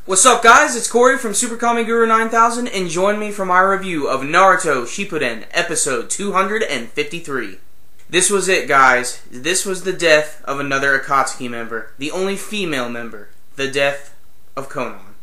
What's up, guys? It's Corey from SuperKamiGuru9000, and join me for my review of Naruto Shippuden, episode 253. This was it, guys. This was the death of another Akatsuki member, the only female member, the death of Konan.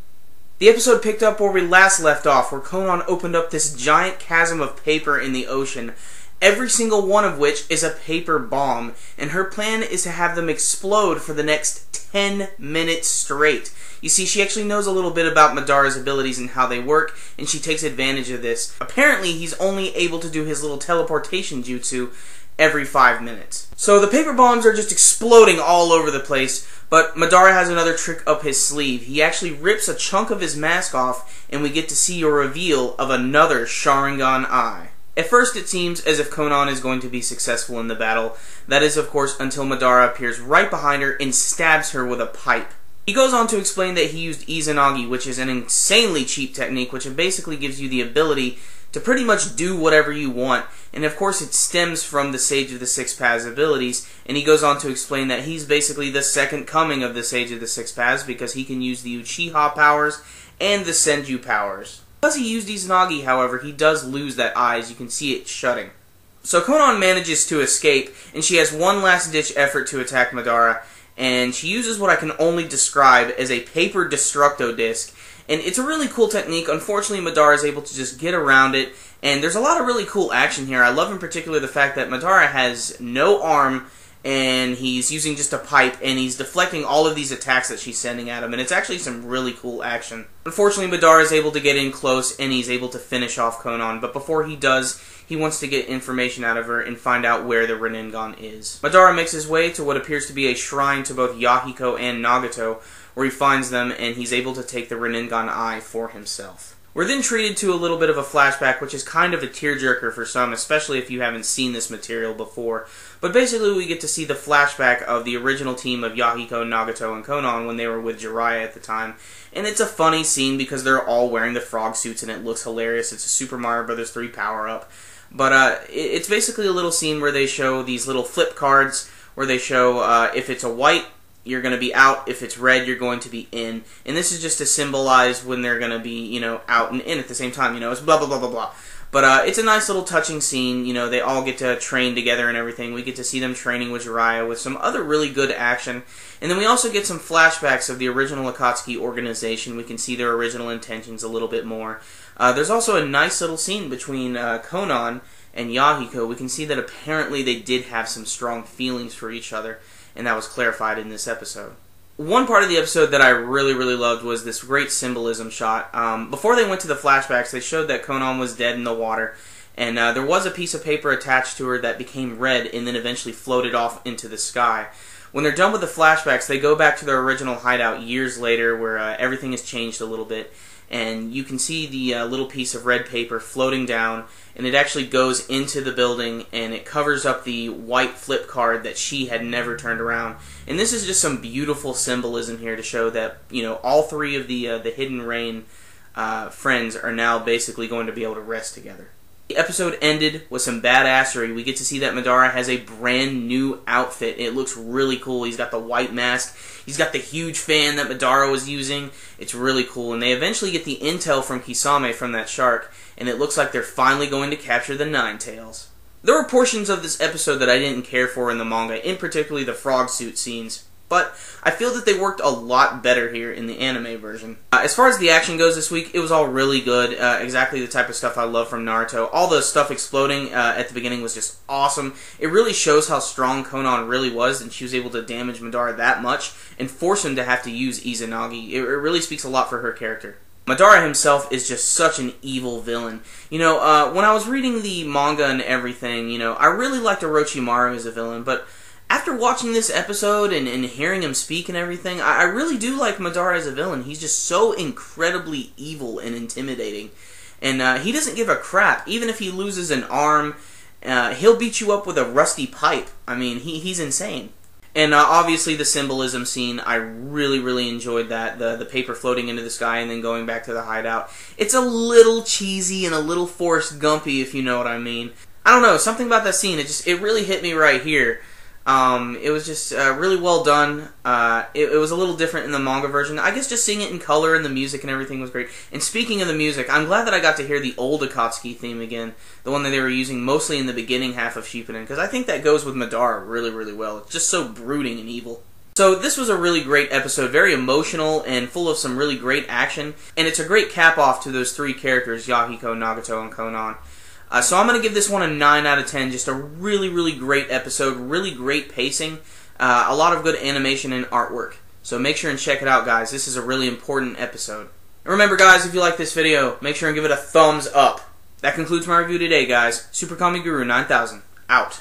The episode picked up where we last left off, where Konan opened up this giant chasm of paper in the ocean, every single one of which is a paper bomb, and her plan is to have them explode for the next 10 minutes straight. You see, she actually knows a little bit about Madara's abilities and how they work, and she takes advantage of this. Apparently, he's only able to do his little teleportation jutsu every 5 minutes. So the paper bombs are just exploding all over the place, but Madara has another trick up his sleeve. He actually rips a chunk of his mask off, and we get to see a reveal of another Sharingan eye. At first, it seems as if Konan is going to be successful in the battle. That is, of course, until Madara appears right behind her and stabs her with a pipe. He goes on to explain that he used Izanagi, which is an insanely cheap technique, which basically gives you the ability to pretty much do whatever you want, and of course it stems from the Sage of the Six Paths abilities, and he goes on to explain that he's basically the second coming of the Sage of the Six Paths because he can use the Uchiha powers and the Senju powers. Because he used Izanagi, however, he does lose that eye, as you can see it shutting. So Konan manages to escape, and she has one last-ditch effort to attack Madara, and she uses what I can only describe as a paper destructo disc, and it's a really cool technique. Unfortunately, Madara is able to just get around it, and there's a lot of really cool action here. I love in particular the fact that Madara has no arm, and he's using just a pipe, and he's deflecting all of these attacks that she's sending at him, and it's actually some really cool action. Unfortunately, Madara is able to get in close, and he's able to finish off Konan, but before he does, he wants to get information out of her and find out where the Rinnegan is. Madara makes his way to what appears to be a shrine to both Yahiko and Nagato, where he finds them, and he's able to take the Rinnegan eye for himself. We're then treated to a little bit of a flashback, which is kind of a tearjerker for some, especially if you haven't seen this material before. But basically, we get to see the flashback of the original team of Yahiko, Nagato, and Konan when they were with Jiraiya at the time. And it's a funny scene because they're all wearing the frog suits, and it looks hilarious. It's a Super Mario Bros. 3 power-up. But it's basically a little scene where they show these little flip cards, where they show if it's a white, you're going to be out. If it's red, you're going to be in. And this is just to symbolize when they're going to be, you know, out and in at the same time. You know, it's blah, blah, blah, blah, blah. But it's a nice little touching scene. You know, they all get to train together and everything. We get to see them training with Jiraiya with some other really good action. And then we also get some flashbacks of the original Akatsuki organization. We can see their original intentions a little bit more. There's also a nice little scene between Konan and Yahiko. We can see that apparently they did have some strong feelings for each other, and that was clarified in this episode. One part of the episode that I really, really loved was this great symbolism shot. Before they went to the flashbacks, they showed that Konan was dead in the water, and there was a piece of paper attached to her that became red and then eventually floated off into the sky. When they're done with the flashbacks, they go back to their original hideout years later where everything has changed a little bit, and you can see the little piece of red paper floating down, and it actually goes into the building, and it covers up the white flip card that she had never turned around. And this is just some beautiful symbolism here to show that, you know, all three of the Hidden Rain friends are now basically going to be able to rest together. The episode ended with some badassery. We get to see that Madara has a brand new outfit. It looks really cool. He's got the white mask. He's got the huge fan that Madara was using. It's really cool. And they eventually get the intel from Kisame from that shark, and it looks like they're finally going to capture the Nine Tails. There were portions of this episode that I didn't care for in the manga, in particular the frog suit scenes. But I feel that they worked a lot better here in the anime version. As far as the action goes this week, it was all really good. Exactly the type of stuff I love from Naruto. All the stuff exploding at the beginning was just awesome. It really shows how strong Konan really was, and she was able to damage Madara that much and force him to have to use Izanagi. It really speaks a lot for her character. Madara himself is just such an evil villain. You know, when I was reading the manga and everything, you know, I really liked Orochimaru as a villain, but after watching this episode and hearing him speak and everything, I really do like Madara as a villain. He's just so incredibly evil and intimidating. And he doesn't give a crap. Even if he loses an arm, he'll beat you up with a rusty pipe. I mean, he's insane. And obviously the symbolism scene, I really, really enjoyed that. The paper floating into the sky and then going back to the hideout. It's a little cheesy and a little Forrest Gumpy, if you know what I mean. I don't know, something about that scene, it really hit me right here. It was just really well done. It was a little different in the manga version. I guess just seeing it in color and the music and everything was great. And speaking of the music, I'm glad that I got to hear the old Akatsuki theme again, the one that they were using mostly in the beginning half of Shippuden, because I think that goes with Madara really, really well. It's just so brooding and evil. So this was a really great episode, very emotional and full of some really great action, and it's a great cap-off to those three characters, Yahiko, Nagato, and Konan. So I'm going to give this one a 9 out of 10. Just a really, really great episode, really great pacing, a lot of good animation and artwork. So make sure and check it out, guys. This is a really important episode. And remember, guys, if you like this video, make sure and give it a thumbs up. That concludes my review today, guys. SuperKamiGuru9000, out.